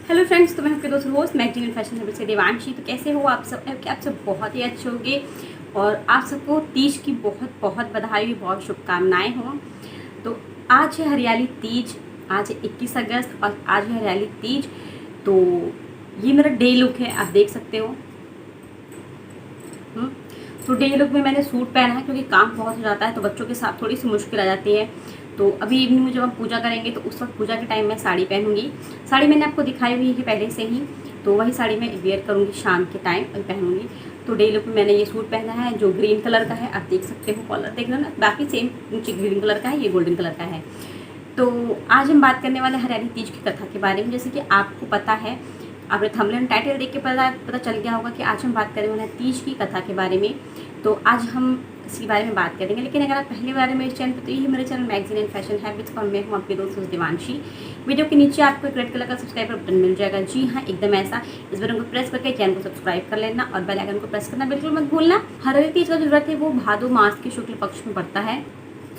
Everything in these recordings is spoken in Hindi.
हेलो फ्रेंड्स, तो मैं आपके दोस्त होस्ट मैगजीन फैशन हैबिट से देवांशी। तो कैसे हो आप सब? कि आप सब बहुत ही अच्छे होंगे और आप सबको तीज की बहुत बहुत बधाई, बहुत शुभकामनाएं हो। तो आज है हरियाली तीज, आज है 21 अगस्त और आज है हरियाली तीज। तो ये मेरा डे लुक है, आप देख सकते हो। तो डे लुक में मैंने सूट पहना है क्योंकि काम बहुत हो जाता है तो बच्चों के साथ थोड़ी सी मुश्किल आ जाती है। तो अभी इवनिंग में जब हम पूजा करेंगे तो उस वक्त पूजा के टाइम मैं साड़ी पहनूंगी। साड़ी मैंने आपको दिखाई हुई है पहले से ही, तो वही साड़ी मैं वेयर करूँगी शाम के टाइम पहनूंगी। तो डे लुक में मैंने ये सूट पहना है जो ग्रीन कलर का है, आप देख सकते हो। कलर देख लो ना, बाकी सेम नीचे ग्रीन कलर का है, ये गोल्डन कलर का है। तो आज हम बात करने वाले हरियाली तीज की कथा के बारे में। जैसे कि आपको पता है, आपने थंबनेल टाइटल देख के पता चल गया होगा कि आज हम बात करने वाले हैं तीज की कथा के बारे में। तो आज हम इसके बारे में बात करेंगे। लेकिन अगर आप पहली बार मेरे चैनल पर, तो ये मेरे channel magazine and fashion habits और मैं हूँ आपके दोस्त देवांशी। वीडियो के नीचे आपको एक रेड कलर का सब्सक्राइब बटन मिल जाएगा। जी हाँ, एकदम ऐसा। इस बटन को प्रेस करके चैनल को सब्सक्राइब कर लेना और बेल आइकन को प्रेस करना बिल्कुल मत भूलना। हरियाली तीज का जो व्रत है वो भादो मास के शुक्ल पक्ष में पड़ता है।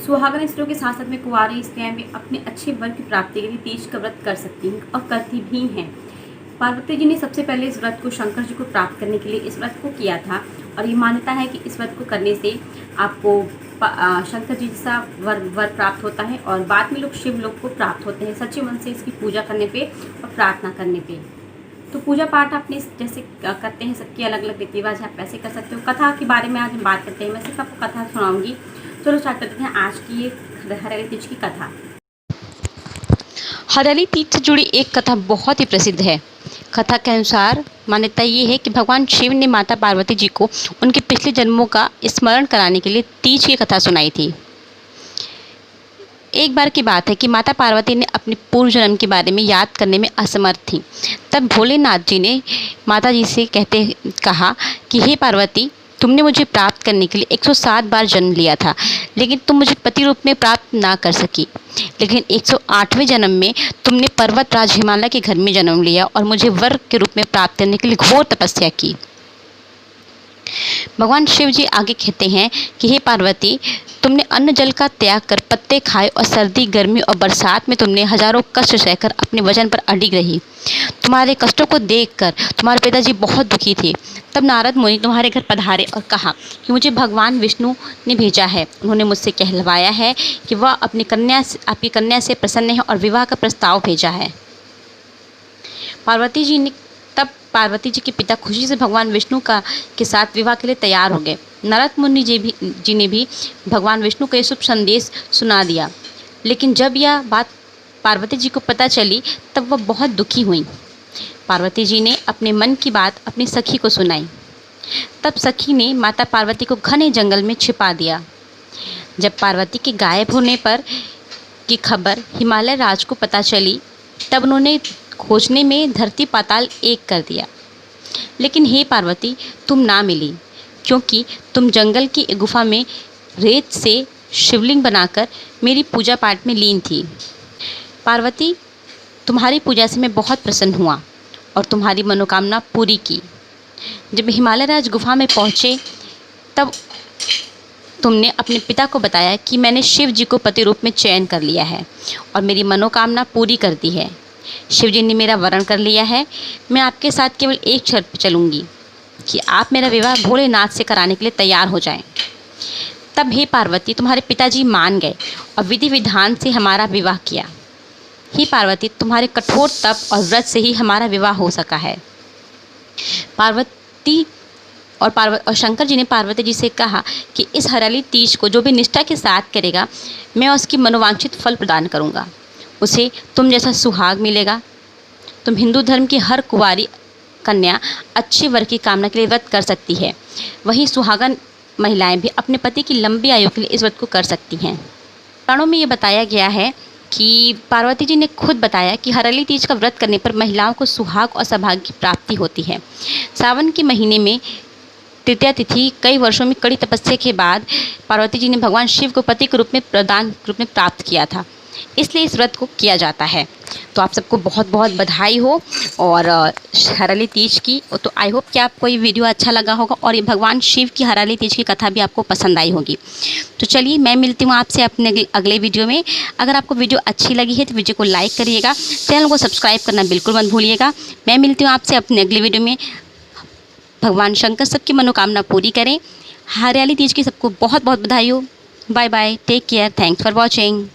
सुहागन स्त्रियों के साथ साथ में कुंवारी स्त्रियां भी अपने अच्छे वर्ग की प्राप्ति के लिए तीज का व्रत कर सकती हैं और करती भी हैं। पार्वती जी ने सबसे पहले इस व्रत को शंकर जी को प्राप्त करने के लिए इस व्रत को किया था और ये मान्यता है कि इस व्रत को करने से आपको शंकर जी जैसा वर प्राप्त होता है और बाद में लोग शिव लोग को प्राप्त होते हैं सच्चे मन से इसकी पूजा करने पे और प्रार्थना करने पे। तो पूजा पाठ अपने जैसे करते हैं, सबकी अलग अलग रीति रिवाज आप वैसे कर सकते हो। कथा के बारे में आज हम बात करते हैं, मैं सिर्फ आपको कथा सुनाऊंगी। चलो स्टार्ट करते हैं आज की ये हरियाली तीज की कथा। हरियाली तीज से जुड़ी एक कथा बहुत ही प्रसिद्ध है। कथा के अनुसार मान्यता ये है कि भगवान शिव ने माता पार्वती जी को उनके पिछले जन्मों का स्मरण कराने के लिए तीज की कथा सुनाई थी। एक बार की बात है कि माता पार्वती ने अपने पूर्व जन्म के बारे में याद करने में असमर्थ थी। तब भोलेनाथ जी ने माता जी से कहा कि हे पार्वती, तुमने मुझे प्राप्त करने के लिए 107 बार जन्म लिया था, लेकिन तुम मुझे पति रूप में प्राप्त ना कर सकी। लेकिन 108वें जन्म में तुमने पर्वतराज हिमालय के घर में जन्म लिया और मुझे वर के रूप में प्राप्त करने के लिए घोर तपस्या की। भगवान शिव जी आगे कहते हैं कि हे पार्वती, तुमने अन्न जल का त्याग कर पत्ते खाए और सर्दी, गर्मी और बरसात में तुमने हजारों कष्ट सहकर अपने वचन पर अडिग रही। तुम्हारे कष्टों को देखकर तुम्हारे पिताजी बहुत दुखी थे। तब नारद मुनि तुम्हारे घर पधारे और कहा कि मुझे भगवान विष्णु ने भेजा है। उन्होंने मुझसे कहलवाया है कि वह आपकी कन्या से प्रसन्न है और विवाह का प्रस्ताव भेजा है। पार्वती जी के पिता खुशी से भगवान विष्णु के साथ विवाह के लिए तैयार हो गए। नारद मुनि जी ने भी भगवान विष्णु को यह शुभ संदेश सुना दिया। लेकिन जब यह बात पार्वती जी को पता चली तब वह बहुत दुखी हुई। पार्वती जी ने अपने मन की बात अपनी सखी को सुनाई। तब सखी ने माता पार्वती को घने जंगल में छिपा दिया। जब पार्वती के गायब होने पर की खबर हिमालय राज को पता चली तब उन्होंने खोजने में धरती पाताल एक कर दिया। लेकिन हे पार्वती, तुम ना मिली, क्योंकि तुम जंगल की गुफा में रेत से शिवलिंग बनाकर मेरी पूजा पाठ में लीन थी। पार्वती, तुम्हारी पूजा से मैं बहुत प्रसन्न हुआ और तुम्हारी मनोकामना पूरी की। जब हिमालय राज गुफा में पहुँचे तब तुमने अपने पिता को बताया कि मैंने शिव जी को पति रूप में चयन कर लिया है और मेरी मनोकामना पूरी कर दी है। शिव जी ने मेरा वरण कर लिया है। मैं आपके साथ केवल एक शर्त पर चलूँगी कि आप मेरा विवाह भोलेनाथ से कराने के लिए तैयार हो जाएं। तब हे पार्वती, तुम्हारे पिताजी मान गए और विधि विधान से हमारा विवाह किया। हे पार्वती, तुम्हारे कठोर तप और व्रत से ही हमारा विवाह हो सका है। और शंकर जी ने पार्वती जी से कहा कि इस हरियाली तीज को जो भी निष्ठा के साथ करेगा, मैं उसकी मनोवांछित फल प्रदान करूंगा। उसे तुम जैसा सुहाग मिलेगा। तुम हिंदू धर्म की हर कुंवारी कन्या अच्छे वर की कामना के लिए व्रत कर सकती है। वहीं सुहागन महिलाएं भी अपने पति की लंबी आयु के लिए इस व्रत को कर सकती हैं। पुराणों में ये बताया गया है कि पार्वती जी ने खुद बताया कि हरियाली तीज का व्रत करने पर महिलाओं को सुहाग और सौभाग्य की प्राप्ति होती है। सावन के महीने में तृतीया तिथि कई वर्षों में कड़ी तपस्या के बाद पार्वती जी ने भगवान शिव को पति के रूप में प्राप्त किया था। इसलिए इस व्रत को किया जाता है। तो आप सबको बहुत बहुत बधाई हो और हराली तीज की। तो आई होप कि आपको ये वीडियो अच्छा लगा होगा और ये भगवान शिव की हराली तीज की कथा भी आपको पसंद आई होगी। तो चलिए मैं मिलती हूँ आपसे अपने अगले वीडियो में। अगर आपको वीडियो अच्छी लगी है तो वीडियो को लाइक करिएगा, चैनल को सब्सक्राइब करना बिल्कुल मत भूलिएगा। मैं मिलती हूँ आपसे अपने अगले वीडियो में। भगवान शंकर सबकी मनोकामना पूरी करें। हरियाली तीज की सबको बहुत बहुत बधाई हो। Bye bye, take care, thanks for watching.